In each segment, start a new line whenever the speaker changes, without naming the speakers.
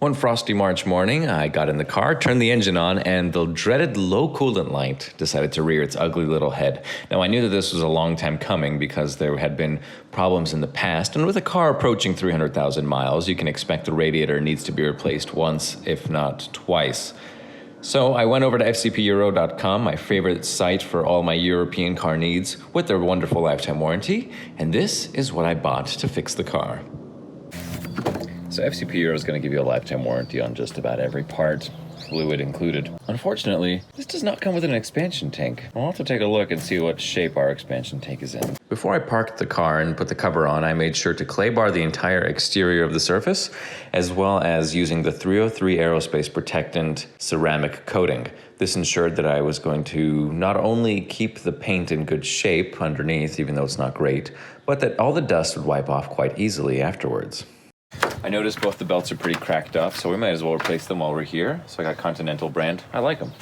One frosty March morning, I got in the car, turned the engine on, and the dreaded low coolant light decided to rear its ugly little head. Now, I knew that this was a long time coming because there had been problems in the past, and with a car approaching 300,000 miles, you can expect the radiator needs to be replaced once, if not twice. So I went over to fcpeuro.com, my favorite site for all my European car needs, with their wonderful lifetime warranty, and this is what I bought to fix the car. So FCP Euro is going to give you a lifetime warranty on just about every part, fluid included. Unfortunately, this does not come with an expansion tank. I'll have to take a look and see what shape our expansion tank is in. Before I parked the car and put the cover on, I made sure to clay bar the entire exterior of the surface, as well as using the 303 aerospace protectant ceramic coating. This ensured that I was going to not only keep the paint in good shape underneath, even though it's not great, but that all the dust would wipe off quite easily afterwards. I noticed both the belts are pretty cracked up, so we might as well replace them while we're here. So I got Continental brand. I like them.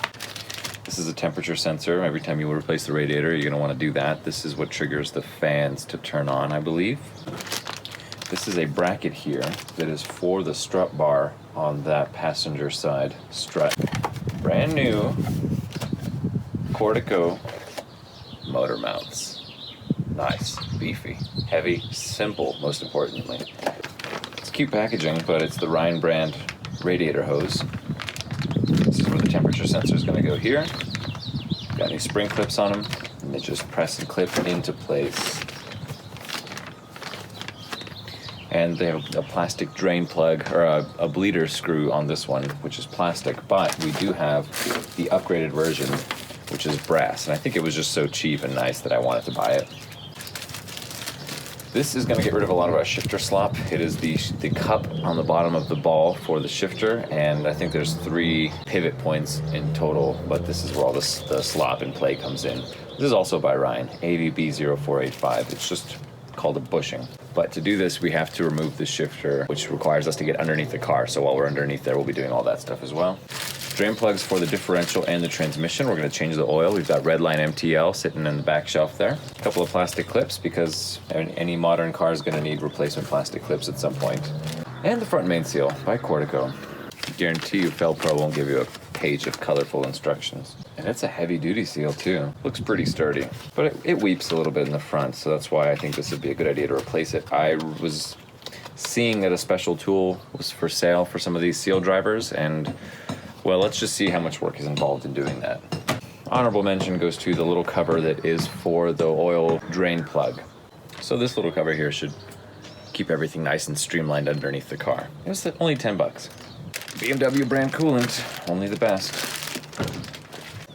This is a temperature sensor. Every time you replace the radiator, you're going to want to do that. This is what triggers the fans to turn on, I believe. This is a bracket here that is for the strut bar on that passenger side strut. Brand new Cortico motor mounts. Nice, beefy, heavy, simple, most importantly. Cute packaging, but it's the Rhine brand radiator hose. This is where the temperature sensor is going to go here. Got these spring clips on them, and they just press and clip into place. And they have a plastic drain plug, or a bleeder screw on this one, which is plastic, but we do have the upgraded version, which is brass, and I think it was just so cheap and nice that I wanted to buy it. This is going to get rid of a lot of our shifter slop. It is the cup on the bottom of the ball for the shifter, and I think there's 3 pivot points in total, but this is where all the slop and play comes in. This is also by Rhine, AVB Z4 It's just called a bushing. But to do this, we have to remove the shifter, which requires us to get underneath the car. So while we're underneath there, we'll be doing all that stuff as well. Drain plugs for the differential and the transmission. We're going to change the oil. We've got Redline MTL sitting in the back shelf there. A couple of plastic clips because any modern car is going to need replacement plastic clips at some point. And the front main seal by Cortico. I guarantee you Felpro won't give you a page of colorful instructions. And it's a heavy duty seal too. Looks pretty sturdy, but it weeps a little bit in the front, so that's why I think this would be a good idea to replace it. I was seeing that a special tool was for sale for some of these seal drivers, and well, let's just see how much work is involved in doing that. Honorable mention goes to the little cover that is for the oil drain plug. So this little cover here should keep everything nice and streamlined underneath the car. It was only 10 bucks. BMW brand coolant, only the best.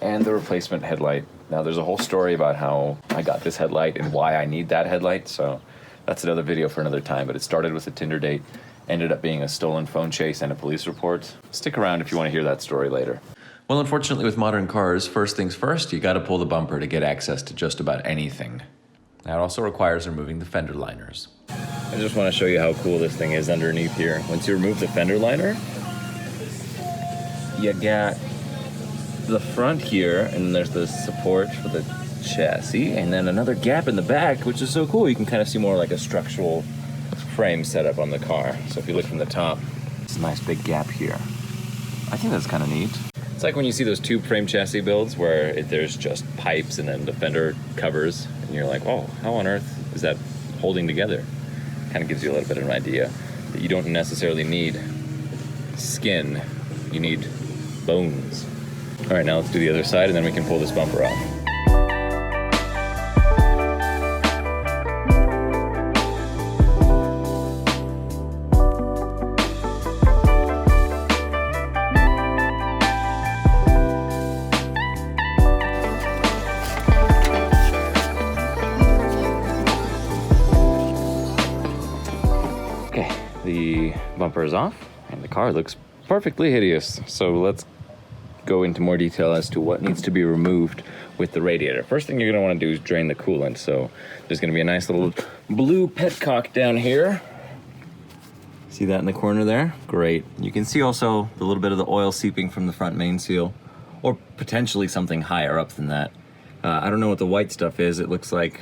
And the replacement headlight. Now there's a whole story about how I got this headlight and why I need that headlight, so that's another video for another time, but it started with a Tinder date, ended up being a stolen phone chase and a police report. Stick around if you want to hear that story later. Well, unfortunately with modern cars, first things first, you gotta pull the bumper to get access to just about anything. That also requires removing the fender liners. I just want to show you how cool this thing is underneath here. Once you remove the fender liner, you got the front here, and there's the support for the chassis, and then another gap in the back, which is so cool. You can kind of see more like a structural frame setup on the car. So if you look from the top, it's a nice big gap here. I think that's kind of neat. It's like when you see those tube frame chassis builds where there's just pipes and then the fender covers, and you're like, oh, how on earth is that holding together? Kind of gives you a little bit of an idea that you don't necessarily need skin, you need bones. All right, now let's do the other side and then we can pull this bumper off. Okay, the bumper is off and the car looks perfectly hideous. So let's go into more detail as to what needs to be removed with the radiator. First thing you're going to want to do is drain the coolant. So there's going to be a nice little blue petcock down here. See that in the corner there? Great. You can see also the little bit of the oil seeping from the front main seal, or potentially something higher up than that. I don't know what the white stuff is. It looks like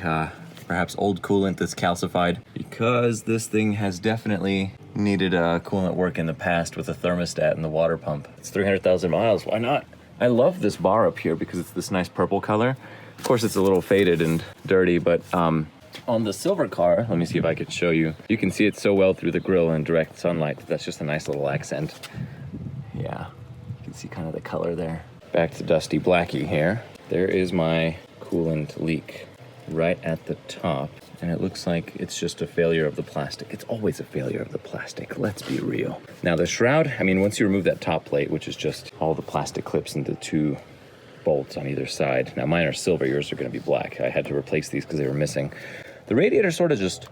perhaps old coolant that's calcified, because this thing has definitely needed coolant work in the past with a thermostat and the water pump. It's 300,000 miles, why not? I love this bar up here because it's this nice purple color. Of course, it's a little faded and dirty, but on the silver car, let me see if I could show you. You can see it so well through the grille in direct sunlight. That's just a nice little accent. Yeah, you can see kind of the color there. Back to Dusty Blackie here. There is my coolant leak right at the top, and it looks like it's just a failure of the plastic. It's always a failure of the plastic, let's be real. Now the shroud, I mean, once you remove that top plate, which is just all the plastic clips and the 2 bolts on either side. Now mine are silver, yours are gonna be black. I had to replace these because they were missing. The radiator sort of just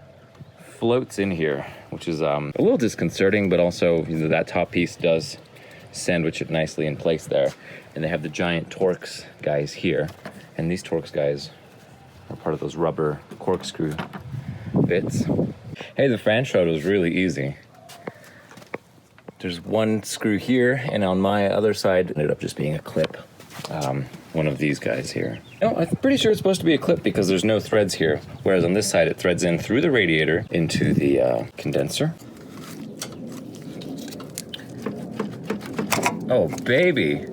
floats in here, which is a little disconcerting, but also, you know, that top piece does sandwich it nicely in place there. And they have the giant Torx guys here. And these Torx guys are part of those rubber corkscrew bits. Hey, the fan shroud was really easy. There's 1 screw here, and on my other side, it ended up just being a clip. One of these guys here. No, I'm pretty sure it's supposed to be a clip because there's no threads here. Whereas on this side, it threads in through the radiator into the condenser. Oh, baby.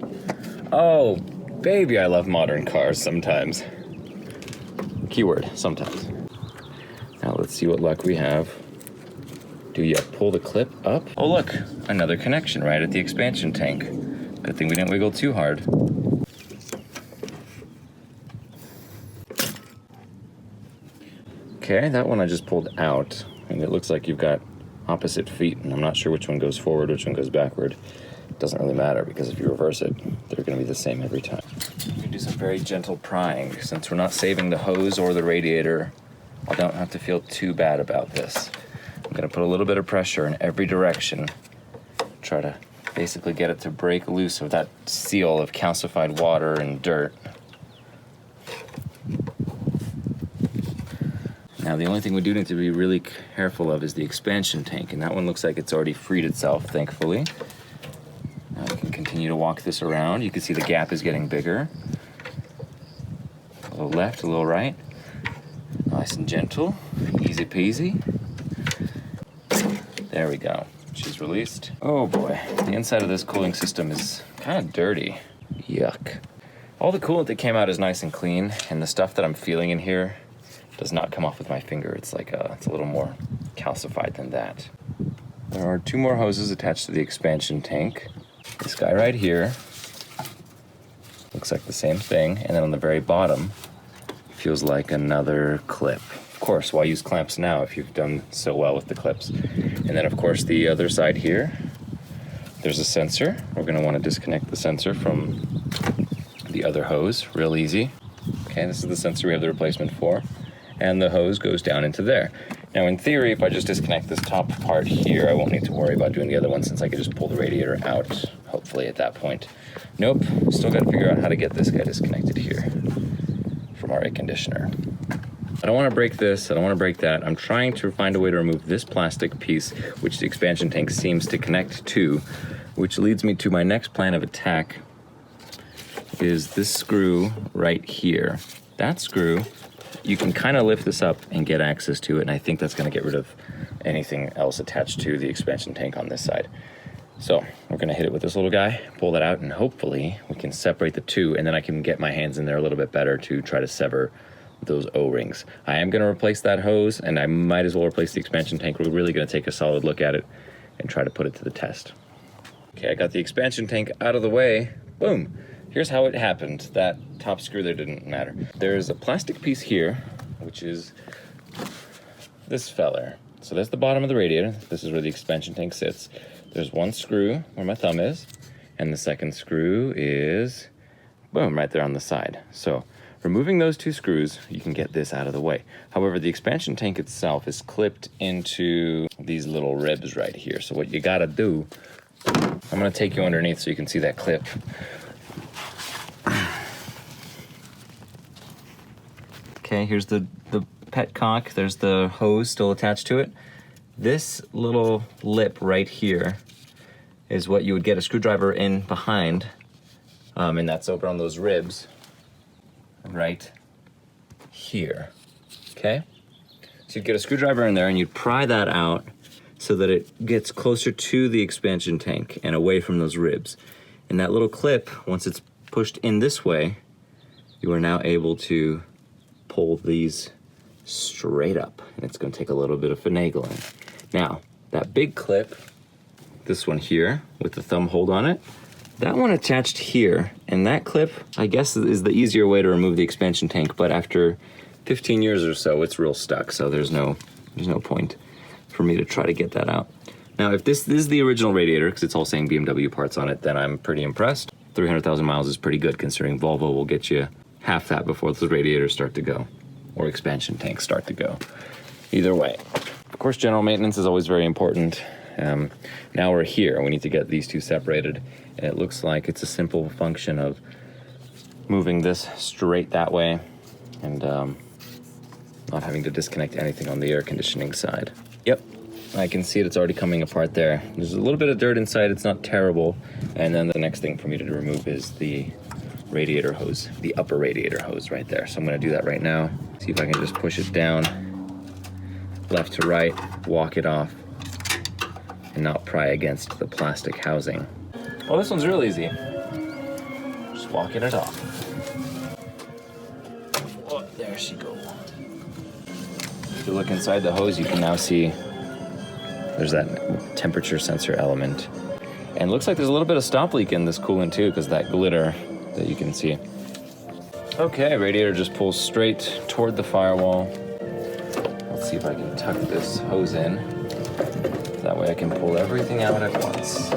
Oh, baby, I love modern cars sometimes. Keyword, sometimes. Now let's see what luck we have. Do you pull the clip up? Oh, look, another connection right at the expansion tank. Good thing we didn't wiggle too hard. Okay, that one I just pulled out, and it looks like you've got opposite feet, and I'm not sure which one goes forward, which one goes backward. It doesn't really matter, because if you reverse it, they're gonna be the same every time. I'm gonna do some very gentle prying. Since we're not saving the hose or the radiator, I don't have to feel too bad about this. I'm gonna put a little bit of pressure in every direction, try to basically get it to break loose of that seal of calcified water and dirt. Now the only thing we do need to be really careful of is the expansion tank, and that one looks like it's already freed itself, thankfully. Now I can continue to walk this around. You can see the gap is getting bigger. A little left, a little right. Nice and gentle, easy peasy. There we go. She's released. Oh boy, the inside of this cooling system is kind of dirty. Yuck. All the coolant that came out is nice and clean, and the stuff that I'm feeling in here does not come off with my finger. It's like it's a little more calcified than that. There are 2 more hoses attached to the expansion tank. This guy right here looks like the same thing, and then on the very bottom feels like another clip. Of course, why use clamps now if you've done so well with the clips? And then of course the other side here, there's a sensor. We're gonna wanna disconnect the sensor from the other hose, real easy. Okay, this is the sensor we have the replacement for. And the hose goes down into there. Now in theory, if I just disconnect this top part here, I won't need to worry about doing the other one since I could just pull the radiator out, hopefully at that point. Nope, still gotta figure out how to get this guy disconnected here from our air conditioner. I don't wanna break this, I don't wanna break that. I'm trying to find a way to remove this plastic piece, which the expansion tank seems to connect to, which leads me to my next plan of attack, is this screw right here. That screw, you can kind of lift this up and get access to it, and I think that's gonna get rid of anything else attached to the expansion tank on this side. So we're gonna hit it with this little guy, pull that out, and hopefully we can separate the 2, and then I can get my hands in there a little bit better to try to sever those O-rings. I am gonna replace that hose, and I might as well replace the expansion tank. We're really gonna take a solid look at it and try to put it to the test. Okay, I got the expansion tank out of the way. Boom. Here's how it happened. That top screw there didn't matter. There's a plastic piece here, which is this feller. So that's the bottom of the radiator. This is where the expansion tank sits. There's 1 screw where my thumb is, and the second screw is, boom, right there on the side. So removing those 2 screws, you can get this out of the way. However, the expansion tank itself is clipped into these little ribs right here. So what you gotta do, I'm gonna take you underneath so you can see that clip. Okay, here's the petcock. There's the hose still attached to it. This little lip right here is what you would get a screwdriver in behind, and that's over on those ribs right here, okay? So you'd get a screwdriver in there and you'd pry that out, so that it gets closer to the expansion tank and away from those ribs. And that little clip, once it's pushed in this way, you are now able to pull these straight up. And it's gonna take a little bit of finagling. Now, that big clip, this one here with the thumb hold on it, that one attached here, and that clip, I guess, is the easier way to remove the expansion tank, but after 15 years or so, it's real stuck, so there's no point for me to try to get that out. Now, if this is the original radiator, because it's all saying BMW parts on it, then I'm pretty impressed. 300,000 miles is pretty good, considering Volvo will get you half that before the radiators start to go, or expansion tanks start to go. Either way. Of course, general maintenance is always very important. Now we're here, we need to get these two separated, and it looks like it's a simple function of moving this straight that way and not having to disconnect anything on the air conditioning side. Yep, I can see it, it's already coming apart there. There's a little bit of dirt inside, it's not terrible. And then the next thing for me to remove is the radiator hose, the upper radiator hose right there. So I'm gonna do that right now. See if I can just push it down, left to right, walk it off, and not pry against the plastic housing. Well, this one's real easy. Just walking it off. Oh, there she goes. If you look inside the hose, you can now see there's that temperature sensor element. And it looks like there's a little bit of stop leak in this coolant too, because that glitter that you can see. Okay, radiator just pulls straight toward the firewall. Let's see if I can tuck this hose in. That way I can pull everything out at once.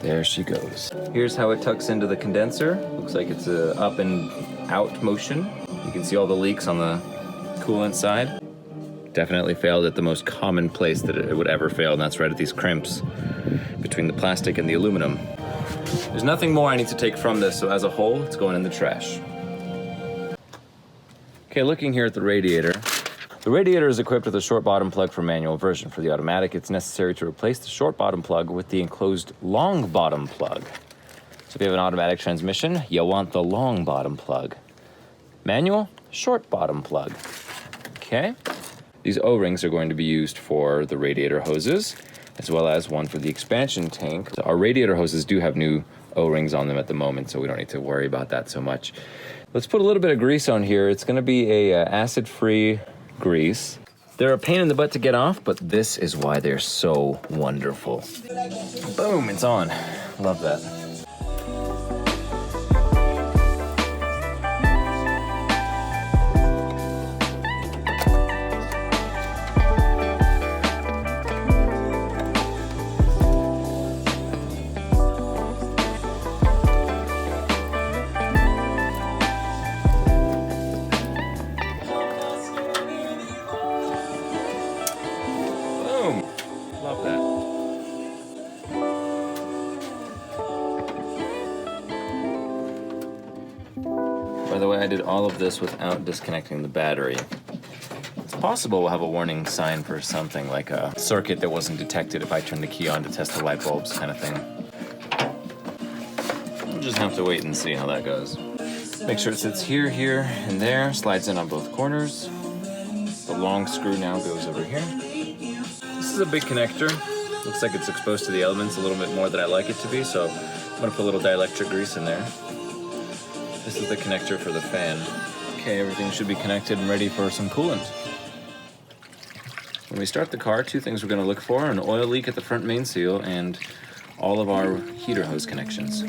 There she goes. Here's how it tucks into the condenser. Looks like it's a up and out motion. You can see all the leaks on the coolant side. Definitely failed at the most common place that it would ever fail, and that's right at these crimps between the plastic and the aluminum. There's nothing more I need to take from this, so as a whole, it's going in the trash. Okay, looking here at the radiator. The radiator is equipped with a short bottom plug for manual version. For the automatic, it's necessary to replace the short bottom plug with the enclosed long bottom plug. So if you have an automatic transmission, you'll want the long bottom plug. Manual, short bottom plug. Okay. These O-rings are going to be used for the radiator hoses, as well as one for the expansion tank. So our radiator hoses do have new O-rings on them at the moment, so we don't need to worry about that so much. Let's put a little bit of grease on here. It's gonna be a acid-free grease. They're a pain in the butt to get off, but this is why they're so wonderful. Boom, it's on. Love that. Love that. By the way, I did all of this without disconnecting the battery. It's possible we'll have a warning sign for something like a circuit that wasn't detected if I turned the key on to test the light bulbs kind of thing. We'll just have to wait and see how that goes. Make sure it sits here, here, and there. Slides in on both corners. The long screw now goes over here. This is a big connector. Looks like it's exposed to the elements a little bit more than I like it to be, so I'm gonna put a little dielectric grease in there. This is the connector for the fan. Okay, everything should be connected and ready for some coolant. When we start the car, two things we're gonna look for: an oil leak at the front main seal and all of our heater hose connections.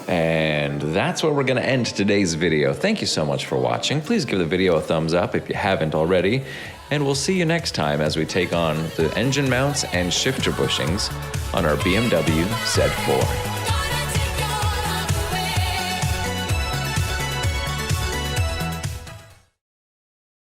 And that's where we're going to end today's video. Thank you so much for watching. Please give the video a thumbs up if you haven't already. And we'll see you next time as we take on the engine mounts and shifter bushings on our BMW Z4.